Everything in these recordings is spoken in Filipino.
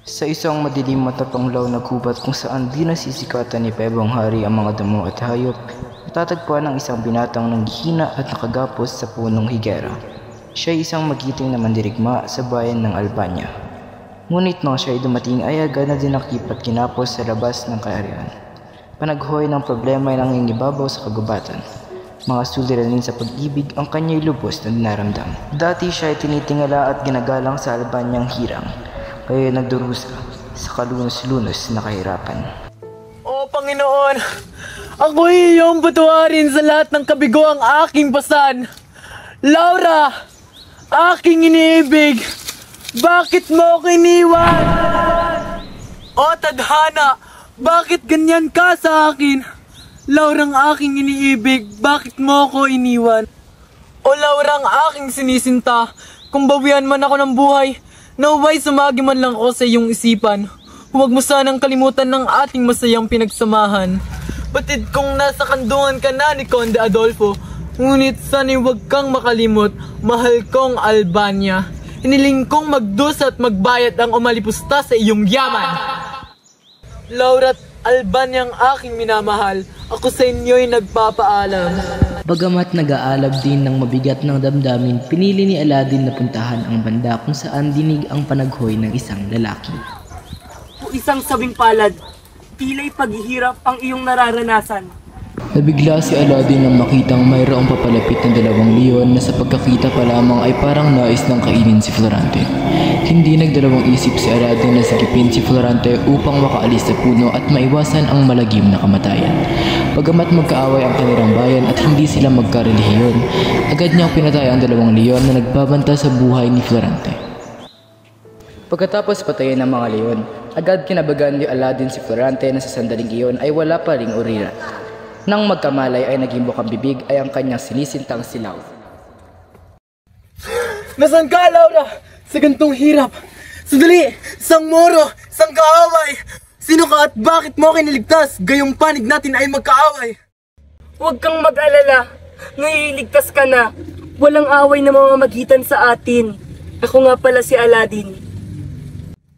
Sa isang madilim matapanglaw na gubat kung saan di nasisikatan ni Pebong Hari ang mga damo at hayop, matatagpuan ang isang binatang nanghihina at nakagapos sa punong higera. Siya ay isang magiting na mandirigma sa bayan ng Albania. Ngunit nang siya ay dumating ay agad na dinakip at kinapos sa labas ng kaharian. Panaghoy ng problema ay nangingibabaw sa kagubatan. Mga suliranin sa pag-ibig ang kanya'y lubos na dinaramdam. Dati siya ay tinitingala at ginagalang sa Albanyang hirang, kaya nagdurusa sa kalunos-lunos na kahirapan. O Panginoon, ako'y iyong patawarin sa lahat ng kabigo ang aking pasan. Laura, aking iniibig, bakit mo ako iniwan? O Tadhana, bakit ganyan ka sa akin? Laurang aking iniibig, bakit mo ako iniwan? O Laurang aking sinisinta, kung bawian man ako ng buhay, naway sumagi man lang ako sa iyong isipan. Huwag mo sanang kalimutan ng ating masayang pinagsamahan. Batid kong nasa kandungan ka na ni Conde Adolfo, ngunit sana'y huwag kang makalimot, mahal kong Albania. Hiniling kong magdusa at magbayad ang umalipusta sa iyong yaman. Laura't Albanyang aking minamahal, ako sa inyo'y nagpapaalam. Bagamat nag-aalab din ng mabigat ng damdamin, pinili ni Aladdin na puntahan ang banda kung saan dinig ang panaghoy ng isang lalaki. O isang sabing palad, tila'y paghihirap ang iyong nararanasan. Nabigla si Aladdin nang makitang mayroong papalapit na dalawang leon na sa pagkakita pa lamang ay parang nais ng kainin si Florante. Hindi nagdalawang isip si Aladdin na sigipin si Florante upang makaalis sa puno at maiwasan ang malagim na kamatayan. Bagamat magkaaway ang kanilang bayan at hindi sila magkarelihiyon, agad niyang pinatay ang dalawang leon na nagbabanta sa buhay ni Florante. Pagkatapos patayin ng mga leon, agad kinabagan ni Aladdin si Florante na sa sandaling iyon ay wala pa ring urirat. Nang magkamalay ay naging bukang bibig ay ang kanyang sinisintang silaw. Nasaan ka, Laura? Sa gantong hirap. Sandali! Sang moro! Sang kaaway! Sino ka at bakit mo kiniligtas? Gayong panig natin ay magkaaway. Huwag kang mag-alala, nailigtas ka na. Walang away na mamamagitan sa atin. Ako nga pala si Aladdin.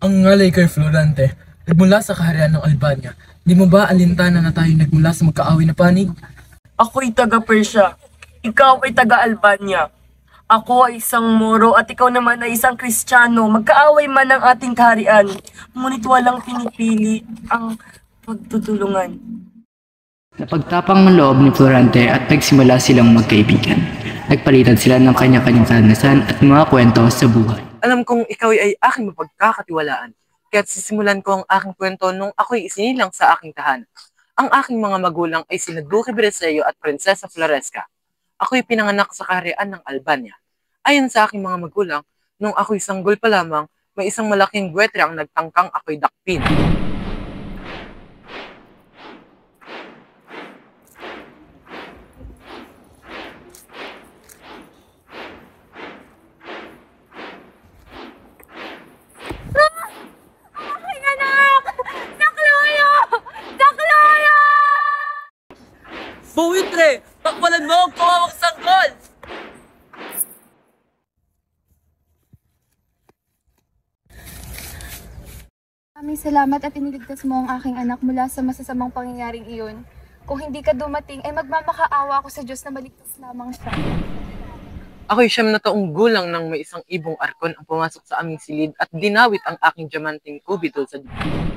Ang ngalay kay Florante, nagmula sa kaharian ng Albania. Di mo ba alintana na tayo nagmula sa magkaaway na panig? Ako'y taga-Persia. Ikaw ay taga-Albania. Ako ay isang Moro at ikaw naman ay isang Kristiyano. Magkaaway man ang ating kaharian, ngunit walang pinipili ang pagtutulungan. Napagtapang ng loob ni Florante at nagsimula silang magkaibigan. Nagpalitan sila ng kanya-kanyang karanasan at mga kwento sa buhay. Alam kong ikaw ay aking mapagkakatiwalaan. Kaya't sisimulan ko ang aking kwento nung ako'y isinilang sa aking tahanan. Ang aking mga magulang ay sina Duque Briseño at Prinsesa Floresca. Ako'y pinanganak sa kaharian ng Albania. Ayon sa aking mga magulang, nung ako'y sanggol pa lamang, may isang malaking buwetre ang nagtangkang ako'y dakpin. Buwitre! Pakwalan mo ang kawawang sanggol! Maraming salamat at iniligtas mo ang aking anak mula sa masasamang pangyayaring iyon. Kung hindi ka dumating, ay magmamakaawa ako sa Diyos na maligtas lamang siya. Ako'y 9 na taong gulang nang may isang ibong arkon ang pumasok sa aming silid at dinawit ang aking diamanting kubito sa dibdib.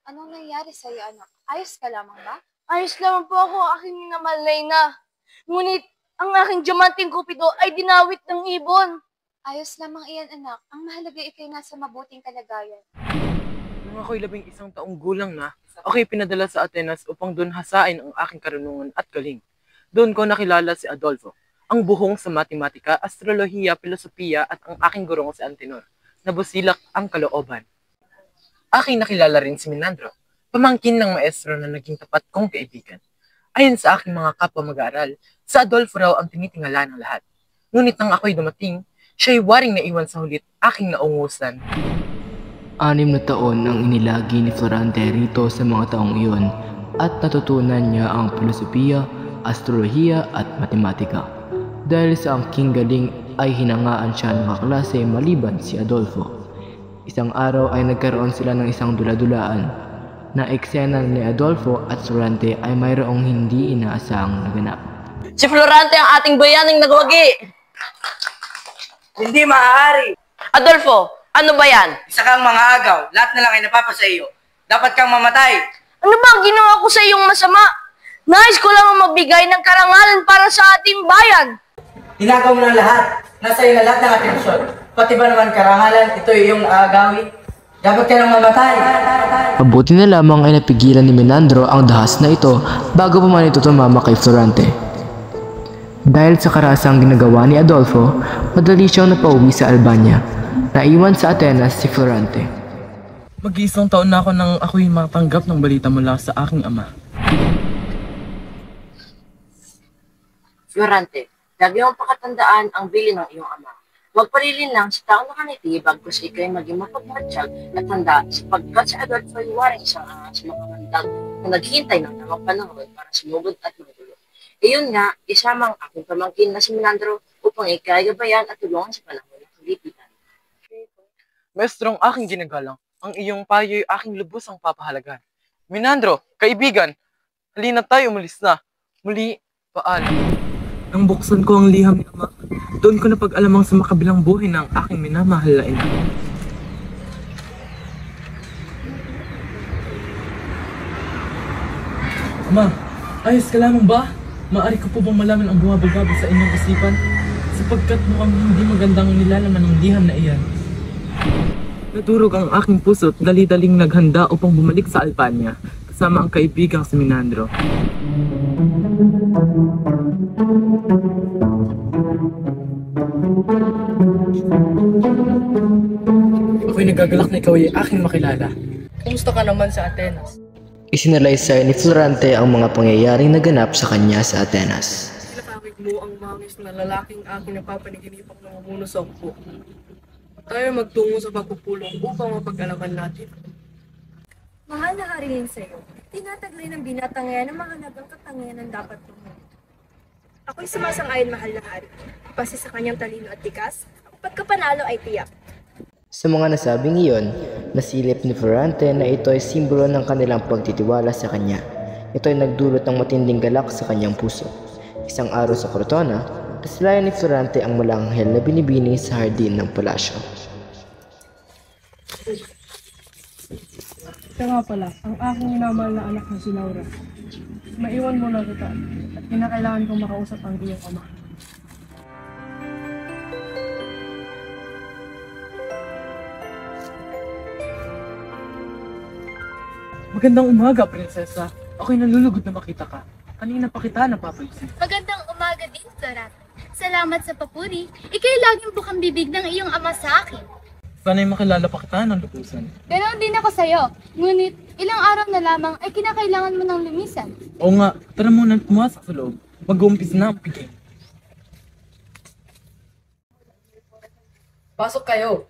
Anong nangyari sa'yo, anak? Ayos ka lamang ba? Ayos lamang po ako, aking minamalay na. Ngunit, ang aking diamanting kupido ay dinawit ng ibon. Ayos lamang iyan, anak. Ang mahalaga ikay nasa mabuting kalagayan. Nung ako'y 11 taong gulang na, ako'y pinadala sa Atenas upang doon hasain ang aking karunungan at galing. Doon ko nakilala si Adolfo, ang buhong sa matematika, astrolohiya, filosofiya at ang aking gurong si Antenor, na busilak ang kalooban. Aking nakilala rin si Menandro, pamangkin ng maestro na naging tapat kong kaibigan. Ayon sa aking mga kapwa mag-aaral, sa Adolfo raw ang tinitingala ng lahat. Ngunit nang ako'y dumating, siya'y waring naiwan sa hulit aking naungusan. 6 na taon ang inilagi ni Florante rito sa mga taong iyon at natutunan niya ang filosofiya, astrolohiya at matematika. Dahil sa angking galing ay hinangaan siya ng kaklase maliban si Adolfo. Isang araw ay nagkaroon sila ng isang dula-dulaan na eksena ni Adolfo at Florante ay mayroong hindi inaasahang naganap. Si Florante ang ating bayaning nagwagi! Hindi maaari. Adolfo, ano ba yan? Isa kang mga agaw. Lahat na lang ay napapa sa iyo. Dapat kang mamatay. Ano ba ang ginawa ko sa iyong masama? Nais ko lang magbigay ng karangalan para sa ating bayan. Tinagaw mo ng lahat. Nasa iyo na lahat ng atensyon. Pati ba naman karangalan, ito ay iyong aagawin. Dapat ka nang mamatay. Mabuti na lamang ay napigilan ni Menandro ang dahas na ito bago pa man ito tumama kay Florante. Dahil sa karasang ginagawa ni Adolfo, madali siyang napauwi sa Albania. Naiwan sa Atenas si Florante. Mag-iisang taon na ako nang ako'y matanggap ng balita mula sa aking ama. Florante, lagi mong pakatandaan ang bilin ng iyong ama. Huwag parilin lang sa taong nakaniti bagkus ikay maging mapagmatsyag at handa sapagkat si Adolfo ay waring isang angas makamandag na naghihintay ng tamang panahon para sumugod at magulo. Iyon nga, isama ang aking pamangkin na si Menandro upang ikay gabayan at tulungan sa panahon ng kagipitan. Maestrong aking ginagalang, ang iyong payo ay aking lubos ang papahalagan. Menandro, kaibigan, halina tayo umalis na. Muli, paalam. Nang buksan ko ang liham ni ama, doon ko napag-alamang sa makabilang buhay ng aking minamahal na ina. Ama, ayos ka lamang ba? Maaari ko po bang malaman ang bumabagabag sa inyong isipan? Sapagkat mukhang hindi magandang nilalaman ng liham na iyan. Nadurog ang aking puso't dali-daling naghanda upang bumalik sa Albania kasama ang kaibigang si Menandro. Ako'y nagagalak na ikaw ay aking makilala. Kumusta ka naman sa Atenas? Isinalaysay ni Florante ang mga pangyayaring naganap sa kanya sa Atenas. Sinakakit mo ang mangis na lalaking aking napapaniginipan ng umuno sa upo. Tayo magtungo sa pagpupulong upang mapag-alaman natin. Mahal na harilin sa'yo, tinataglay ng binatang ngayon ang mahalagang katangianan dapat tumunod. Ako'y sumasang-ayon, mahal na hari. Base sa kanyang talino at tikas, ang pagkapanalo ay tiyak. Sa mga nasabing iyon, nasilip ni Florante na ito ay simbolo ng kanilang pagtitiwala sa kanya. Ito ay nagdulot ng matinding galak sa kanyang puso. Isang araw sa Cortona, nasilayan ni Florante ang malanghel na binibini sa hardin ng palasyo. Ito nga pala, ang aking minamahal na anak na si Laura. Maiwan mo na kita at kinakailangan kong makausap ang iyong ama. Magandang umaga, prinsesa. Ako'y nalulugod na makita ka. Kanina pa kita napapansin. Magandang umaga din, Florante. Salamat sa papuri. Ika'y laging bukang bibig ng iyong ama sa akin. Sana'y makilala pa kita ng lubusan. Ganon din ako sa'yo. Ngunit, ilang araw na lamang ay kinakailangan mo ng lumisan. Oo nga, tara muna pumasok sa loob. Mag-uumpis na ang piging. Pasok kayo.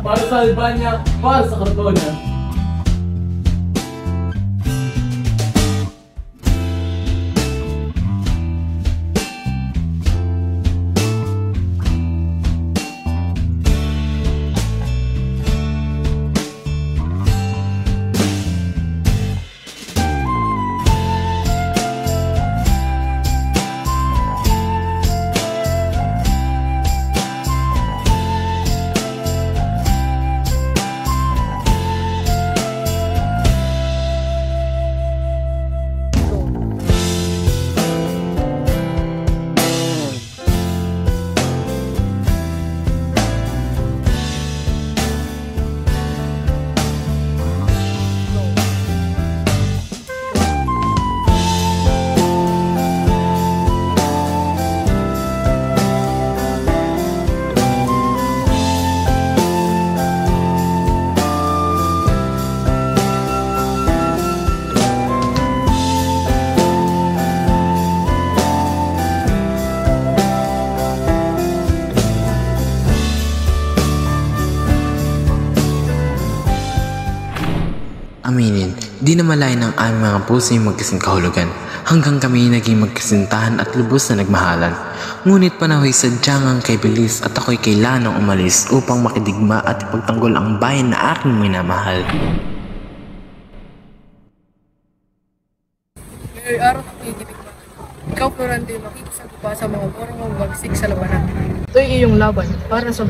Para sa Albania, para sa Cortona. Minamalay ng aming mga puso yung magkasing kahulugan hanggang kami naging magkasintahan at lubos na nagmahalan. Ngunit panahoy sadyang ang kay bilis at ako'y kailanang umalis upang makidigma at ipagtanggol ang bayan na aking minamahal. Ngayong araw na kikitigma. Ikaw, Florante, makikisagpa sa mga morong magsik sa labanan. Ito'y iyong laban para sa